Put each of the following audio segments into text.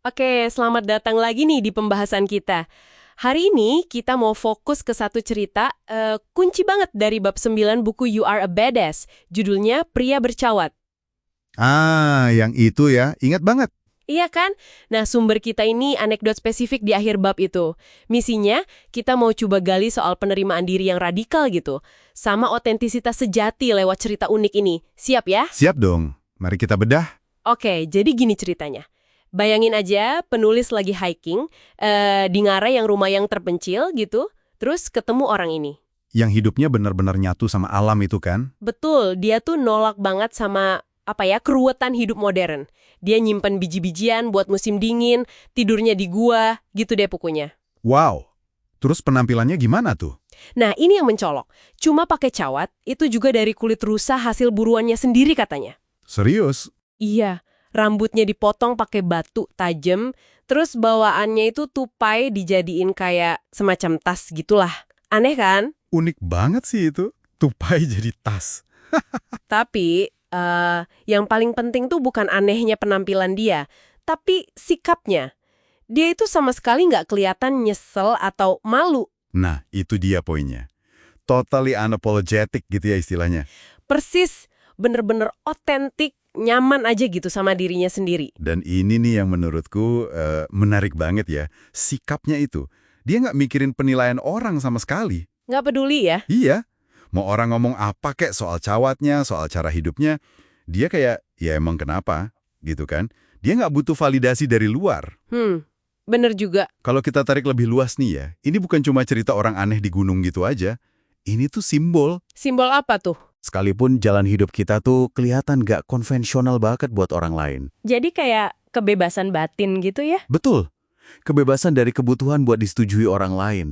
Oke, selamat datang lagi nih di pembahasan kita. Hari ini kita mau fokus ke satu cerita kunci banget dari bab 9 buku You Are a Badass. Judulnya Pria Bercawat. Yang itu ya, ingat banget. Iya kan? Nah, sumber kita ini anekdot spesifik di akhir bab itu. Misinya, kita mau coba gali soal penerimaan diri yang radikal gitu. Sama otentisitas sejati lewat cerita unik ini. Siap ya? Siap dong, mari kita bedah. Oke, jadi gini ceritanya. Bayangin aja penulis lagi hiking di ngarai yang rumah yang terpencil gitu, terus ketemu orang ini. Yang hidupnya benar-benar nyatu sama alam itu kan? Betul, dia tuh nolak banget sama keruwetan hidup modern. Dia nyimpen biji-bijian buat musim dingin, tidurnya di gua, gitu deh pokoknya. Wow, terus penampilannya gimana tuh? Nah, ini yang mencolok. Cuma pakai cawat, itu juga dari kulit rusa hasil buruannya sendiri katanya. Serius? Iya, rambutnya dipotong pakai batu tajam, terus bawaannya itu tupai dijadiin kayak semacam tas gitulah. Aneh kan? Unik banget sih itu. Tupai jadi tas. Tapi yang paling penting tuh bukan anehnya penampilan dia, tapi sikapnya. Dia itu sama sekali nggak kelihatan nyesel atau malu. Nah, itu dia poinnya. Totally unapologetic gitu ya istilahnya. Persis, bener-bener otentik, nyaman aja gitu sama dirinya sendiri. Dan ini nih yang menurutku menarik banget ya. Sikapnya itu. Dia nggak mikirin penilaian orang sama sekali. Nggak peduli ya? Iya. Mau orang ngomong apa kek soal cawatnya, soal cara hidupnya, dia kayak, ya emang kenapa, gitu kan. Dia nggak butuh validasi dari luar. Bener juga. Kalau kita tarik lebih luas nih ya, ini bukan cuma cerita orang aneh di gunung gitu aja. Ini tuh simbol. Simbol apa tuh? Sekalipun jalan hidup kita tuh kelihatan nggak konvensional banget buat orang lain. Jadi kayak kebebasan batin gitu ya? Betul. Kebebasan dari kebutuhan buat disetujui orang lain.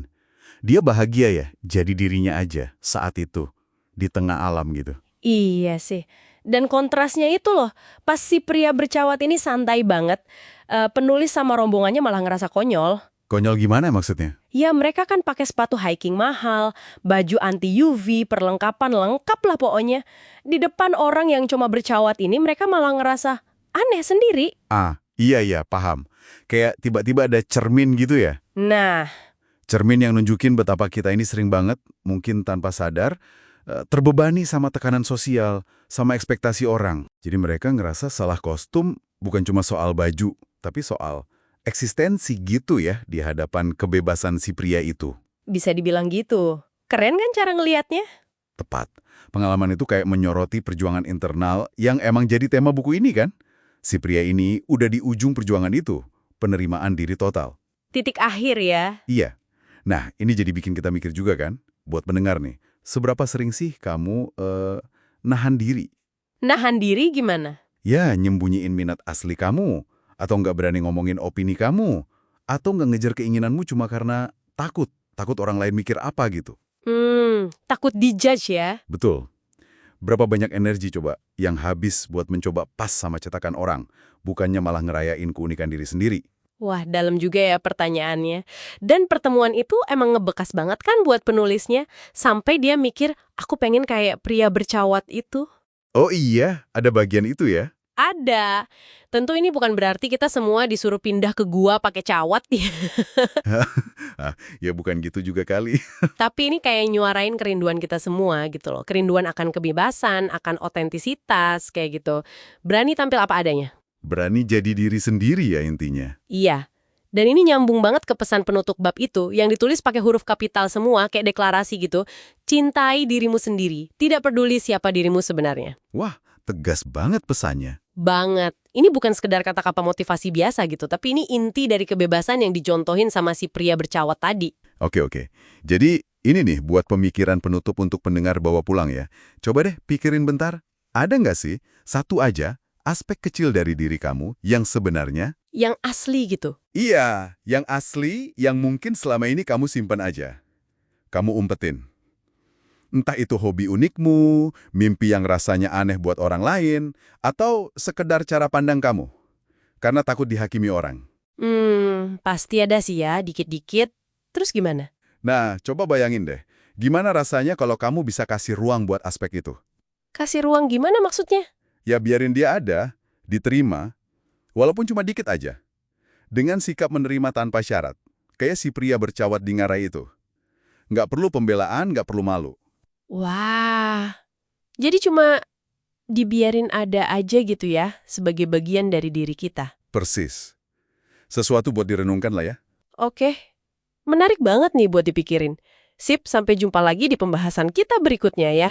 Dia bahagia ya, jadi dirinya aja saat itu, di tengah alam gitu. Iya sih. Dan kontrasnya itu loh, pas si pria bercawat ini santai banget, penulis sama rombongannya malah ngerasa konyol. Konyol gimana maksudnya? Ya mereka kan pakai sepatu hiking mahal, baju anti UV, perlengkapan lengkap lah pokoknya. Di depan orang yang cuma bercawat ini mereka malah ngerasa aneh sendiri. Iya, paham. Kayak tiba-tiba ada cermin gitu ya. Nah, Cermin yang nunjukin betapa kita ini sering banget, mungkin tanpa sadar, terbebani sama tekanan sosial, sama ekspektasi orang. Jadi mereka ngerasa salah kostum bukan cuma soal baju, tapi soal eksistensi gitu ya di hadapan kebebasan si pria itu. bisa dibilang gitu. Keren kan cara ngelihatnya? Tepat. Pengalaman itu kayak menyoroti perjuangan internal yang emang jadi tema buku ini kan? Si pria ini udah di ujung perjuangan itu, penerimaan diri total. Titik akhir ya. Iya. Nah, ini jadi bikin kita mikir juga kan, buat pendengar nih, seberapa sering sih kamu nahan diri? Nahan diri gimana? Ya, nyembunyiin minat asli kamu, atau nggak berani ngomongin opini kamu, atau nggak ngejar keinginanmu cuma karena takut orang lain mikir apa gitu. Takut dijudge ya. Betul. Berapa banyak energi coba yang habis buat mencoba pas sama cetakan orang, bukannya malah ngerayain keunikan diri sendiri. Wah, dalam juga ya pertanyaannya. Dan pertemuan itu emang ngebekas banget kan buat penulisnya. Sampai dia mikir, aku pengen kayak pria bercawat itu. Oh iya, ada bagian itu ya? Ada. Tentu ini bukan berarti kita semua disuruh pindah ke gua pakai cawat ya. Ya bukan gitu juga kali. Tapi ini kayak nyuarain kerinduan kita semua gitu loh. Kerinduan akan kebebasan, akan otentisitas, kayak gitu. Berani tampil apa adanya. Berani jadi diri sendiri ya intinya. Iya. Dan ini nyambung banget ke pesan penutup bab itu yang ditulis pakai huruf kapital semua kayak deklarasi gitu. Cintai dirimu sendiri, tidak peduli siapa dirimu sebenarnya. Wah, tegas banget pesannya. Banget. Ini bukan sekedar kata-kata motivasi biasa gitu, tapi ini inti dari kebebasan yang dicontohin sama si pria bercawat tadi. Oke. Jadi ini nih buat pemikiran penutup untuk pendengar bawa pulang ya. Coba deh pikirin bentar, ada nggak sih satu aja aspek kecil dari diri kamu yang sebenarnya Yang asli gitu. iya, yang asli, yang mungkin selama ini kamu simpan aja. Kamu umpetin. Entah itu hobi unikmu, mimpi yang rasanya aneh buat orang lain, atau sekedar cara pandang kamu. Karena takut dihakimi orang. Pasti ada sih ya, dikit-dikit. Terus gimana? Nah, coba bayangin deh. Gimana rasanya kalau kamu bisa kasih ruang buat aspek itu? Kasih ruang gimana maksudnya? Ya biarin dia ada, diterima, walaupun cuma dikit aja. Dengan sikap menerima tanpa syarat. Kayak si pria bercawat di ngarai itu. Nggak perlu pembelaan, nggak perlu malu. Wah, jadi cuma dibiarin ada aja gitu ya, sebagai bagian dari diri kita. Persis. Sesuatu buat direnungkan lah ya. Oke, menarik banget nih buat dipikirin. Sip, sampai jumpa lagi di pembahasan kita berikutnya ya.